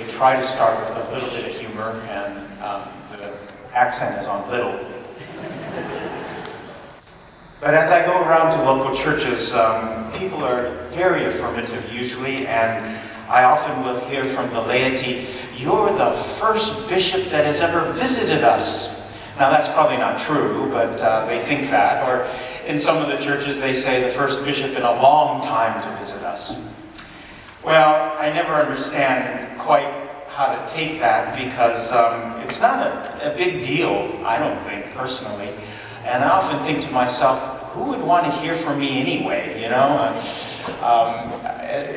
usually try to start with a little bit of humor, and the accent is on little. But as I go around to local churches, people are very affirmative usually, and I often will hear from the laity, "You're the first bishop that has ever visited us." Now that's probably not true, but they think that. Or in some of the churches they say the first bishop in a long time to visit us. Well, I never understand quite how to take that, because it's not a big deal, I don't think, personally. And I often think to myself, who would want to hear from me anyway, you know?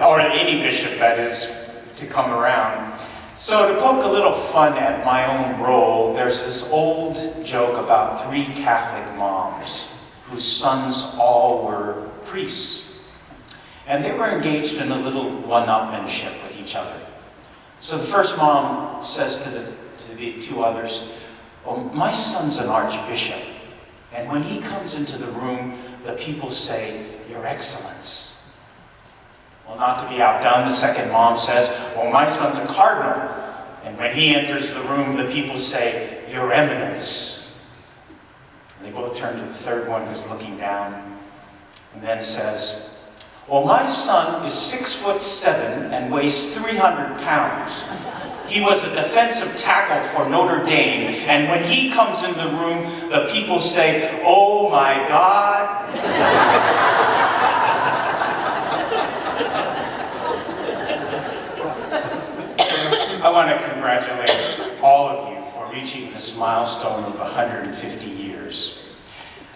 Or any bishop, that is, to come around. So to poke a little fun at my own role, there's this old joke about 3 Catholic moms whose sons all were priests. And they were engaged in a little one-upmanship with each other. So the first mom says to the 2 others, "Well, my son's an archbishop, and when he comes into the room, the people say, 'Your Excellence.'" Well, not to be outdone, the second mom says, "Well, my son's a cardinal, and when he enters the room, the people say, 'Your Eminence.'" And they both turn to the third one, who's looking down, and then says, "Well, my son is 6'7" and weighs 300 pounds. He was a defensive tackle for Notre Dame, and when he comes in the room, the people say, 'Oh my God.'" I want to congratulate all of you for reaching this milestone of 150 years.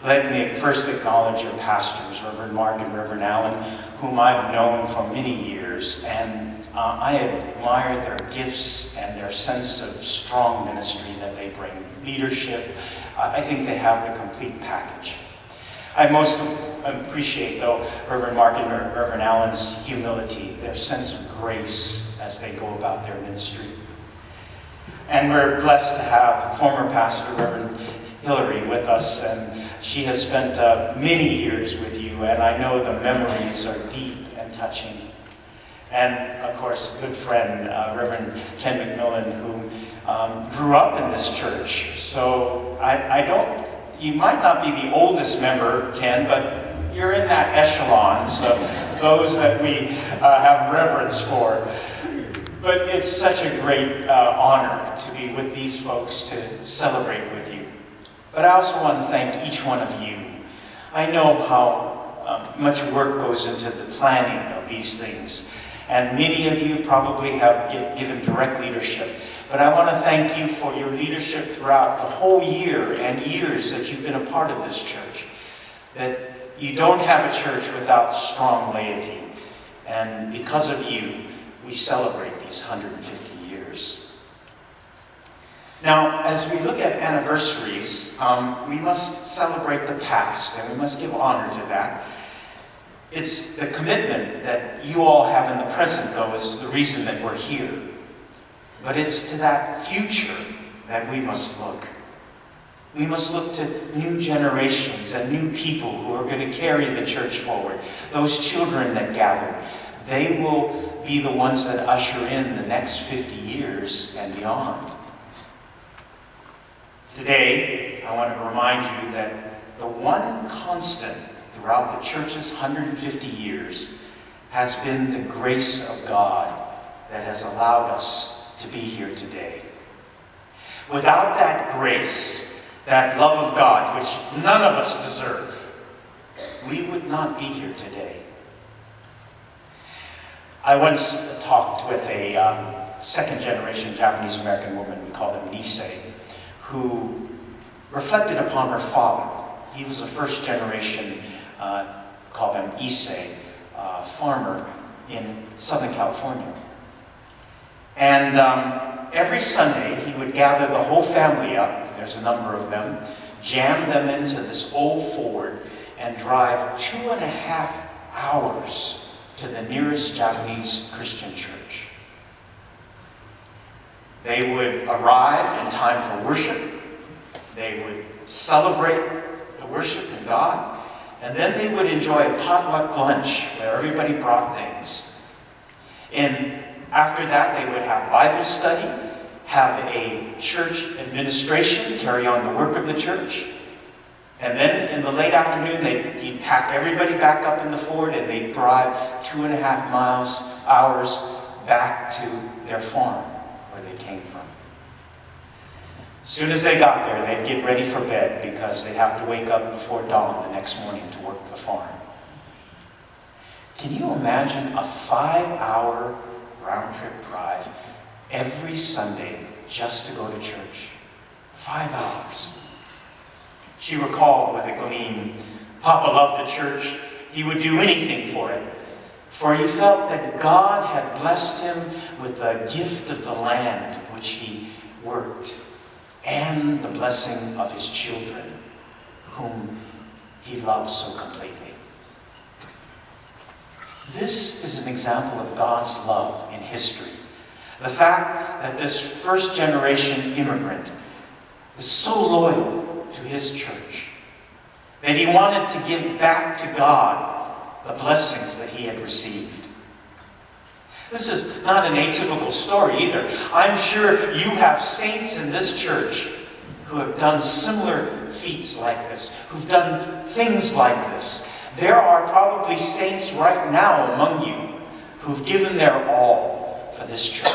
Let me first acknowledge your pastors, Reverend Mark and Reverend Allen, whom I've known for many years, and I admire their gifts and their sense of strong ministry that they bring. Leadership, I think they have the complete package. I most appreciate, though, Reverend Mark and Reverend Allen's humility, their sense of grace as they go about their ministry. And we're blessed to have former pastor Reverend Hillary with us, and she has spent many years with you, and I know the memories are deep and touching. And of course, good friend Reverend Ken McMillan, who grew up in this church. So you might not be the oldest member, Ken, but you're in that echelon, so those that we have reverence for. But it's such a great honor to be with these folks, to celebrate with you. But I also want to thank each one of you. I know how much work goes into the planning of these things, and many of you probably have given direct leadership. But I want to thank you for your leadership throughout the whole year and years that you've been a part of this church. That you don't have a church without strong laity, and because of you, we celebrate these 150 years. Now, as we look at anniversaries, we must celebrate the past, and we must give honor to that. It's the commitment that you all have in the present, though, is the reason that we're here. But it's to that future that we must look. We must look to new generations and new people who are going to carry the church forward. Those children that gather, they will be the ones that usher in the next 50 years and beyond. Today, I want to remind you that the one constant throughout the church's 150 years has been the grace of God that has allowed us to be here today. Without that grace, that love of God, which none of us deserve, we would not be here today. I once talked with a second-generation Japanese-American woman, we call them Nisei, who reflected upon her father. He was a first-generation, call them Issei, farmer in Southern California. And every Sunday, he would gather the whole family up, there's a number of them, jam them into this old Ford, and drive 2.5 hours to the nearest Japanese Christian church. They would arrive in time for worship. They would celebrate the worship in God, and then they would enjoy a potluck lunch where everybody brought things. In After that, they would have Bible study, have a church administration, carry on the work of the church. And then in the late afternoon, he'd pack everybody back up in the Ford and they'd drive 2.5 hours back to their farm where they came from. As soon as they got there, they'd get ready for bed because they'd have to wake up before dawn the next morning to work the farm. Can you imagine a 5-hour round-trip drive every Sunday just to go to church? 5 hours. She recalled with a gleam, Papa loved the church. He would do anything for it, for he felt that God had blessed him with the gift of the land which he worked, and the blessing of his children, whom he loved so completely. This is an example of God's love in history. The fact that this first-generation immigrant was so loyal to his church that he wanted to give back to God the blessings that he had received. This is not an atypical story either. I'm sure you have saints in this church who have done similar feats like this, who've done things like this. There are probably saints right now among you who've given their all for this church,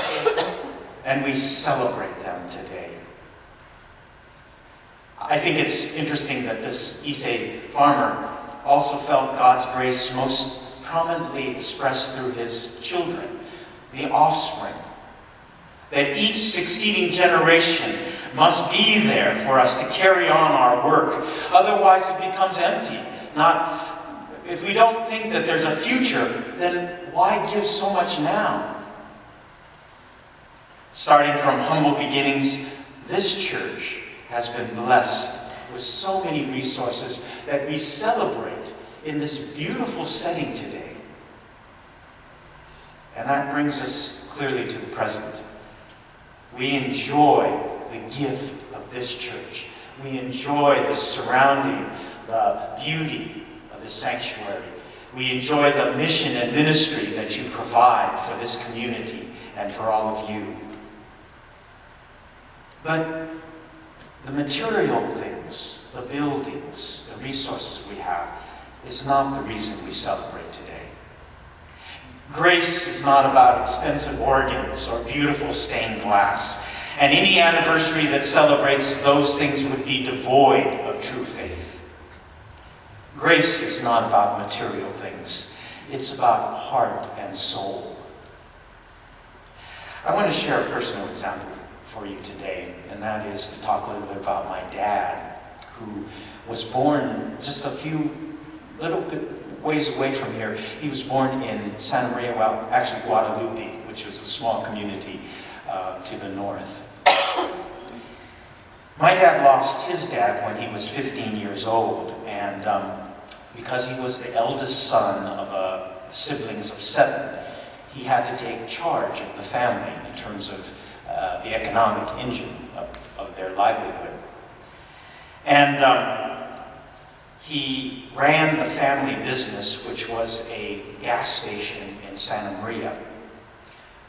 and we celebrate them today. I think it's interesting that this Issei farmer also felt God's grace most prominently expressed through his children, the offspring. That each succeeding generation must be there for us to carry on our work. Otherwise it becomes empty. If we don't think that there's a future, then why give so much now? Starting from humble beginnings, this church has been blessed with so many resources that we celebrate in this beautiful setting today. And that brings us clearly to the present. We enjoy the gift of this church. We enjoy the surrounding, the beauty of the sanctuary. We enjoy the mission and ministry that you provide for this community and for all of you. But the material things, the buildings, the resources we have, is not the reason we celebrate today. Grace is not about expensive organs or beautiful stained glass, and any anniversary that celebrates those things would be devoid of true faith. Grace is not about material things. It's about heart and soul. I want to share a personal example for you today, and that is to talk a little bit about my dad, who was born just little bit ways away from here. He was born in Santa Maria, well, actually Guadalupe, which was a small community to the north. My dad lost his dad when he was 15 years old, and because he was the eldest son of siblings of 7, he had to take charge of the family in terms of the economic engine of their livelihood. And he ran the family business, which was a gas station in Santa Maria.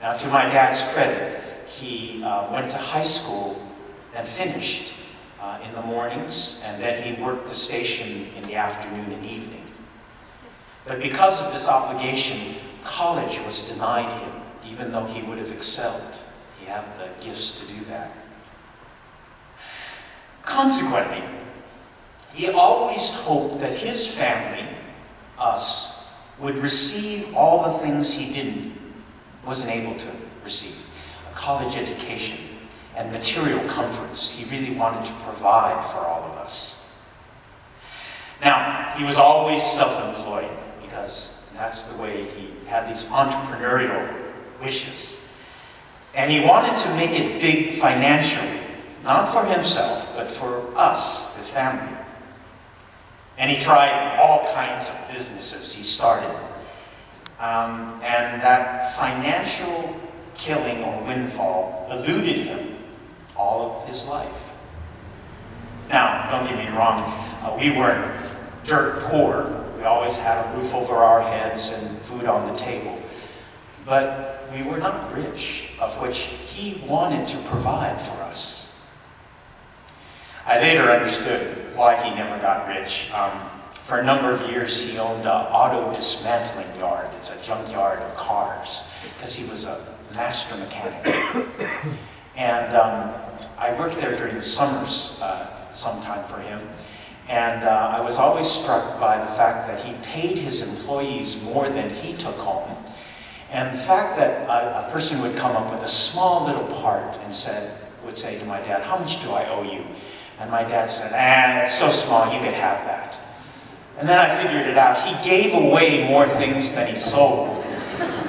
Now, to my dad's credit, he went to high school and finished in the mornings, and then he worked the station in the afternoon and evening. But because of this obligation, college was denied him, even though he would have excelled. He had the gifts to do that. Consequently, he always hoped that his family, us, would receive all the things he wasn't able to receive. A college education and material comforts he really wanted to provide for all of us. Now, he was always self-employed because that's the way he had these entrepreneurial wishes. And he wanted to make it big financially, not for himself, but for us, his family. And he tried all kinds of businesses he started. And that financial killing or windfall eluded him all of his life. Now, don't get me wrong, we weren't dirt poor. We always had a roof over our heads and food on the table. but we were not rich, of which he wanted to provide for us. I later understood why he never got rich. For a number of years, he owned an auto dismantling yard. It's a junkyard of cars, because he was a master mechanic. And I worked there during the summers sometime for him. And I was always struck by the fact that he paid his employees more than he took home. And the fact that a person would come up with a small little part and would say to my dad, "How much do I owe you?" And my dad said, "It's so small, you could have that." And then I figured it out. He gave away more things than he sold.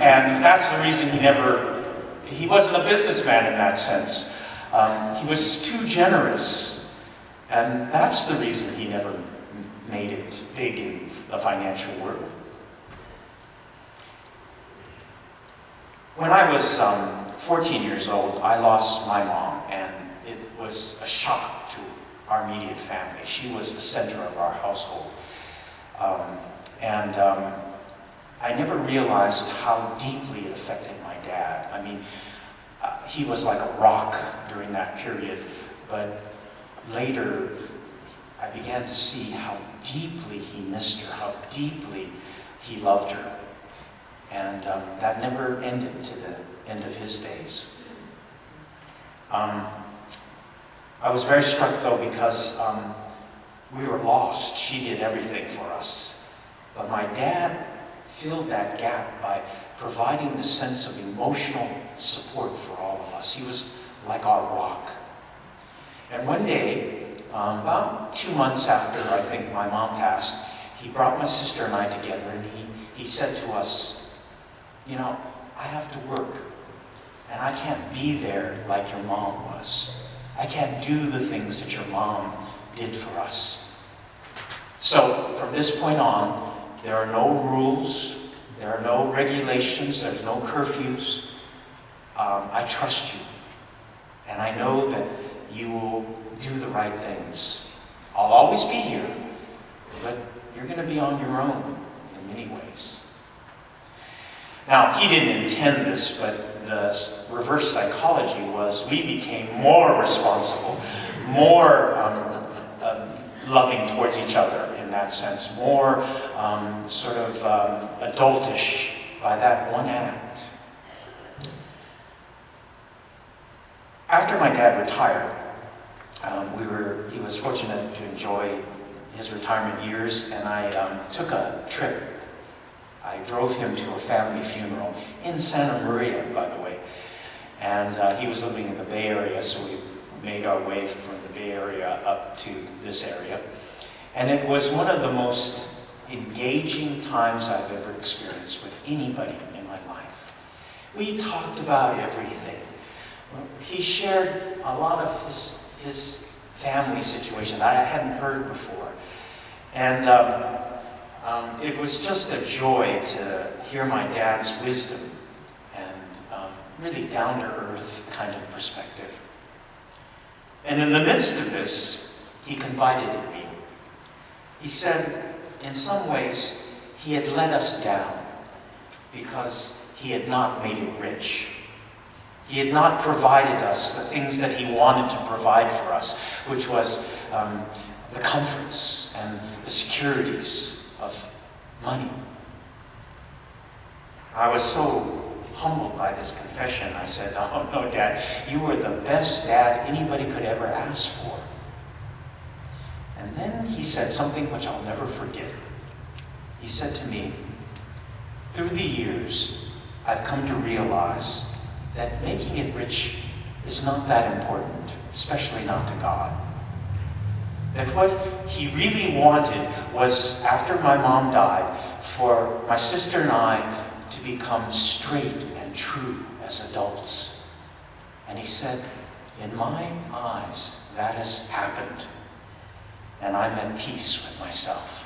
And that's the reason he wasn't a businessman in that sense. He was too generous. And that's the reason he never made it big in the financial world. When I was 14 years old, I lost my mom, and it was a shock to our immediate family. She was the center of our household. I never realized how deeply it affected my dad. I mean, he was like a rock during that period, but later I began to see how deeply he missed her, how deeply he loved her. And that never ended to the end of his days. I was very struck, though, because we were lost. She did everything for us. But my dad filled that gap by providing the sense of emotional support for all of us. He was like our rock. And one day, about 2 months after I think my mom passed, he brought my sister and I together, and he said to us, "You know, I have to work, and I can't be there like your mom was. I can't do the things that your mom did for us. So from this point on, there are no rules, there are no regulations, there's no curfews. I trust you, and I know that you will do the right things. I'll always be here, but you're going to be on your own in many ways." Now, he didn't intend this, but the reverse psychology was we became more responsible, more loving towards each other in that sense, more sort of adultish by that one act. After my dad retired, he was fortunate to enjoy his retirement years, and I took a trip. I drove him to a family funeral in Santa Maria, by the way. And he was living in the Bay Area, so we made our way from the Bay Area up to this area. And it was one of the most engaging times I've ever experienced with anybody in my life. We talked about everything. He shared a lot of his family situation that I hadn't heard before. And it was just a joy to hear my dad's wisdom and really down-to-earth kind of perspective. And in the midst of this, he confided in me. He said, in some ways, he had let us down because he had not made it rich. He had not provided us the things that he wanted to provide for us, which was the comforts and the securities of money. I was so humbled by this confession. I said, "Oh no, Dad, you were the best dad anybody could ever ask for." And then he said something which I'll never forget. He said to me, "Through the years, I've come to realize that making it rich is not that important, especially not to God. That what he really wanted was, after my mom died, for my sister and I to become straight and true as adults." And he said, "In my eyes, that has happened, and I'm at peace with myself."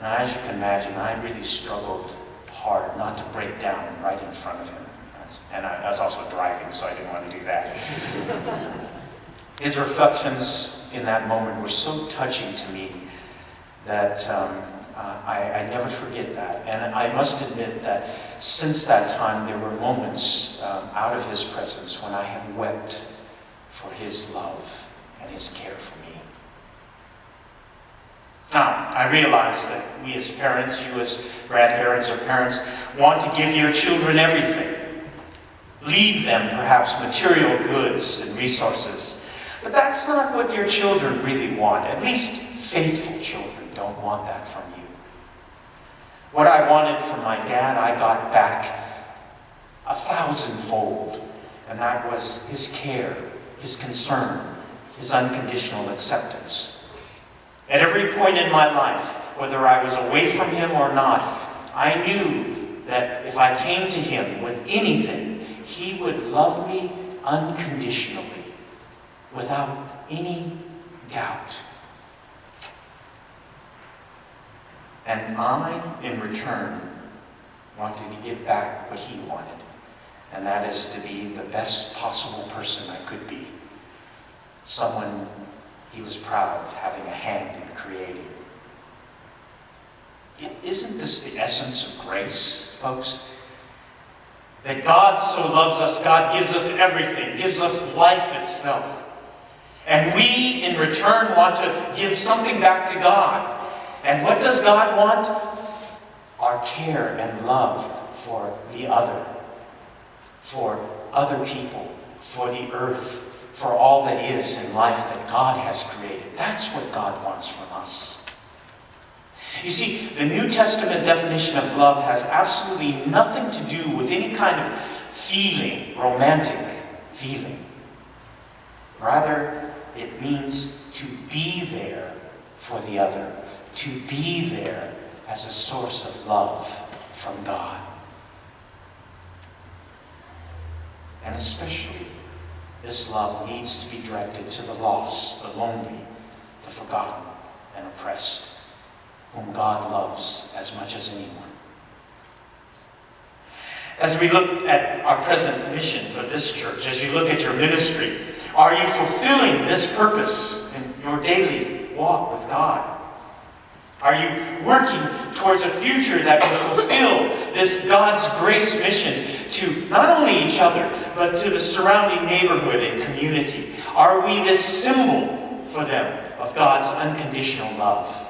Now, as you can imagine, I really struggled hard not to break down right in front of him. And I was also driving, so I didn't want to do that. His reflections in that moment were so touching to me that I never forget that. And I must admit that since that time, there were moments out of his presence when I have wept for his love and his care for me. Now, I realize that we as parents, you as grandparents or parents, want to give your children everything. Leave them perhaps material goods and resources. But that's not what your children really want. At least faithful children don't want that from you. What I wanted from my dad, I got back 1,000-fold. And that was his care, his concern, his unconditional acceptance. At every point in my life, whether I was away from him or not, I knew that if I came to him with anything, he would love me unconditionally, without any doubt. And I, in return, wanted to give back what he wanted, and that is to be the best possible person I could be. Someone he was proud of having a hand in creating. Isn't this the essence of grace, folks? That God so loves us, God gives us everything, gives us life itself. And we, in return, want to give something back to God. And what does God want? Our care and love for the other, for other people, for the earth, for all that is in life that God has created. That's what God wants from us. You see, the New Testament definition of love has absolutely nothing to do with any kind of feeling, romantic feeling. Rather, it means to be there for the other, to be there as a source of love from God. And especially, this love needs to be directed to the lost, the lonely, the forgotten, and oppressed, whom God loves as much as anyone. As we look at our present mission for this church, as you look at your ministry, are you fulfilling this purpose in your daily walk with God? Are you working towards a future that will fulfill this God's grace mission to not only each other, but to the surrounding neighborhood and community? Are we this symbol for them of God's unconditional love?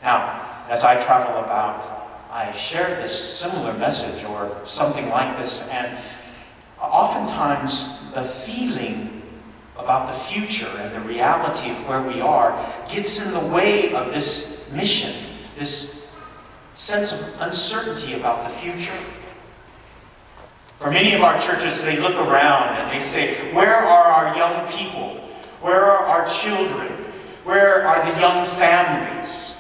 Now, as I travel about, I share this similar message or something like this, and oftentimes the feeling about the future and the reality of where we are gets in the way of this mission, this sense of uncertainty about the future. For many of our churches, they look around and they say, where are our young people? Where are our children? Where are the young families?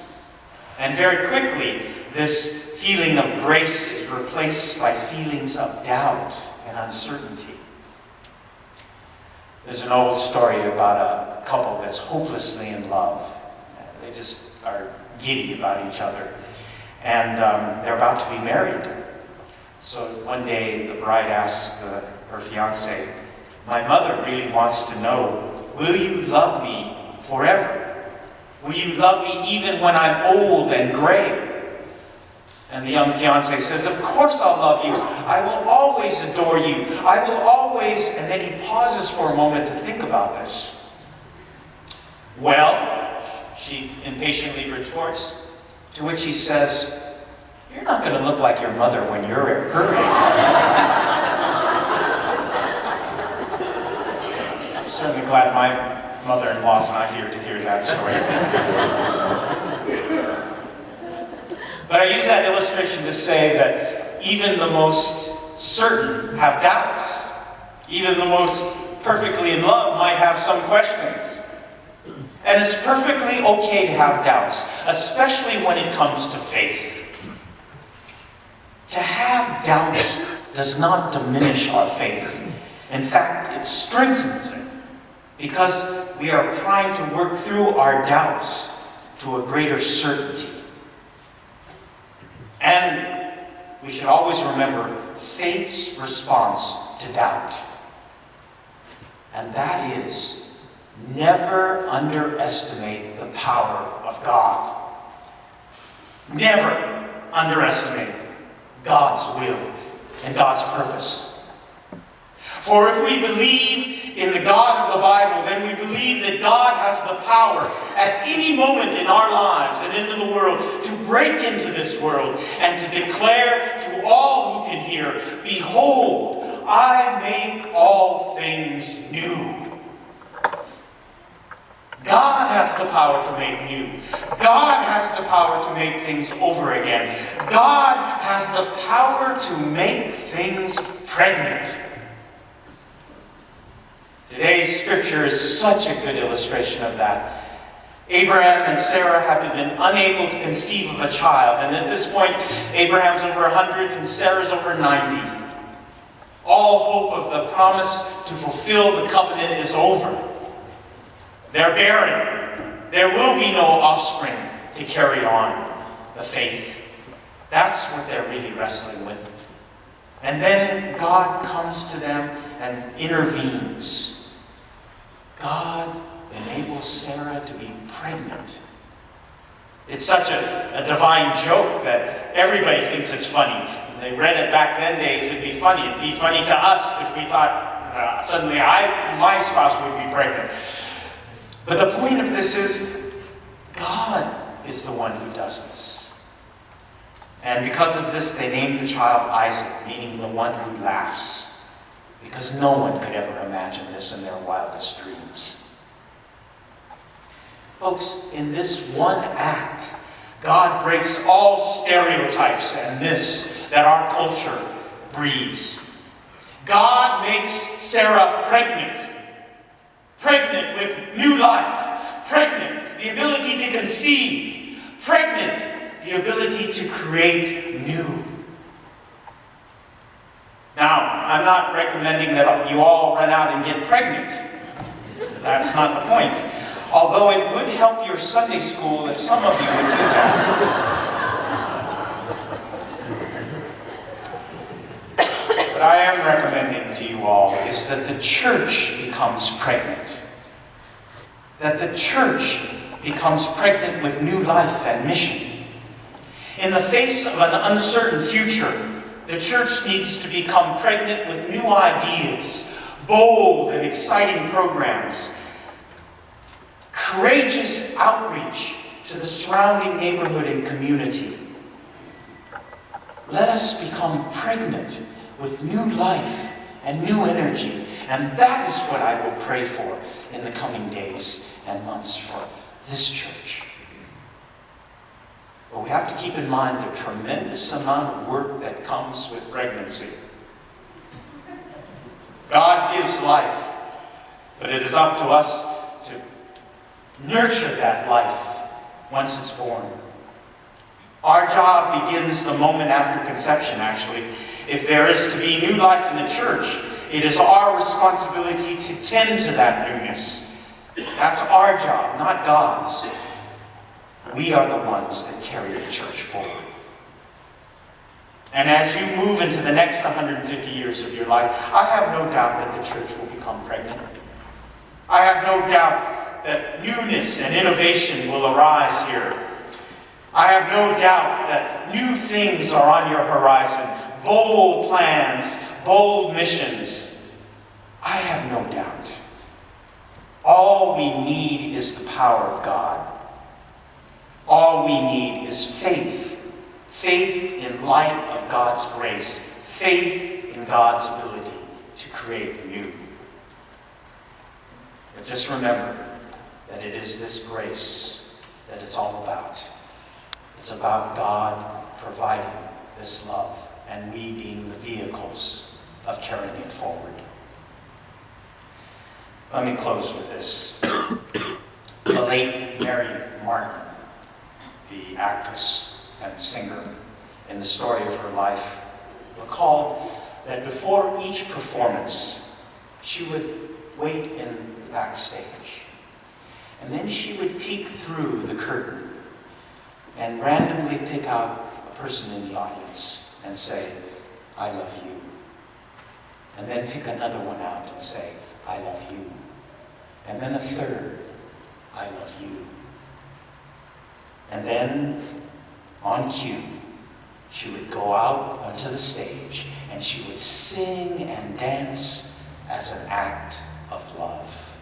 And very quickly, this feeling of grace is replaced by feelings of doubt and uncertainty. There's an old story about a couple that's hopelessly in love. They just are giddy about each other. And they're about to be married. So one day the bride asks her fiancé, "My mother really wants to know, will you love me forever? Will you love me even when I'm old and gray?" And the young fiancé says, "Of course I'll love you. I will always adore you. I will always..." And then he pauses for a moment to think about this. "Well," she impatiently retorts, to which he says, "You're not going to look like your mother when you're at her age." I'm certainly glad my mother-in-law's not here to hear that story. But I use that illustration to say that even the most certain have doubts. Even the most perfectly in love might have some questions. And it's perfectly okay to have doubts, especially when it comes to faith. To have doubts does not diminish our faith. In fact, it strengthens it, because we are trying to work through our doubts to a greater certainty. And we should always remember faith's response to doubt. And that is never underestimate the power of God. Never underestimate God's will and God's purpose. For if we believe in the God of the Bible, then we believe that God has the power at any moment in our lives and in the world to break into this world and to declare to all who can hear, "Behold, I make all things new." God has the power to make new. God has the power to make things over again. God has the power to make things pregnant. Today's scripture is such a good illustration of that. Abraham and Sarah have been unable to conceive of a child, and at this point, Abraham's over 100 and Sarah's over 90. All hope of the promise to fulfill the covenant is over. They're barren. There will be no offspring to carry on the faith. That's what they're really wrestling with. And then God comes to them and intervenes. God enables Sarah to be pregnant. It's such a divine joke that everybody thinks it's funny. When they read it back then days, it'd be funny. It'd be funny to us if we thought suddenly my spouse would be pregnant. But the point of this is, God is the one who does this. And because of this, they named the child Isaac, meaning the one who laughs, because no one could ever imagine this in their wildest dreams. Folks, in this one act, God breaks all stereotypes and myths that our culture breeds. God makes Sarah pregnant. Pregnant with new life. Pregnant, the ability to conceive. Pregnant, the ability to create new. Now, I'm not recommending that you all run out and get pregnant. That's not the point. Although it would help your Sunday school if some of you would do that. What I am recommending to you all is that the church becomes pregnant. That the church becomes pregnant with new life and mission. In the face of an uncertain future, the church needs to become pregnant with new ideas, bold and exciting programs, courageous outreach to the surrounding neighborhood and community. Let us become pregnant with new life and new energy, and that is what I will pray for in the coming days and months for this church. But we have to keep in mind the tremendous amount of work that comes with pregnancy. God gives life, but it is up to us to nurture that life once it's born. Our job begins the moment after conception, actually. If there is to be new life in the church, it is our responsibility to tend to that newness. That's our job, not God's. We are the ones that carry the church forward. And as you move into the next 150 years of your life, I have no doubt that the church will become pregnant. I have no doubt that newness and innovation will arise here. I have no doubt that new things are on your horizon. Bold plans, bold missions. I have no doubt. All we need is the power of God. All we need is faith. Faith in light of God's grace. Faith in God's ability to create new. But just remember that it is this grace that it's all about. It's about God providing this love and we being the vehicles of carrying it forward. Let me close with this. The late Mary Martin, the actress and singer, in the story of her life, recalled that before each performance, she would wait in the backstage. And then she would peek through the curtain and randomly pick out a person in the audience and say, "I love you." And then pick another one out and say, "I love you." And then a third, I love you. And then, on cue, she would go out onto the stage and she would sing and dance as an act of love.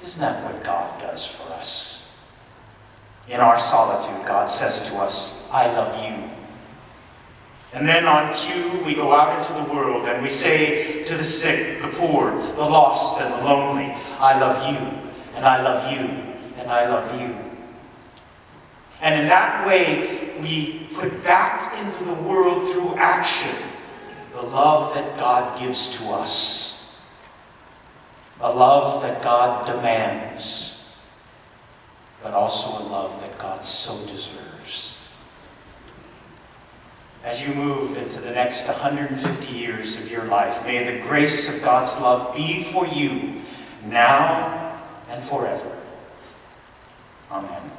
Isn't that what God does for us? In our solitude, God says to us, I love you. And then on cue, we go out into the world and we say to the sick, the poor, the lost, and the lonely, I love you, and I love you, and I love you. And in that way, we put back into the world through action the love that God gives to us. A love that God demands, but also a love that God so deserves. As you move into the next 150 years of your life, may the grace of God's love be for you now and forever. Amen.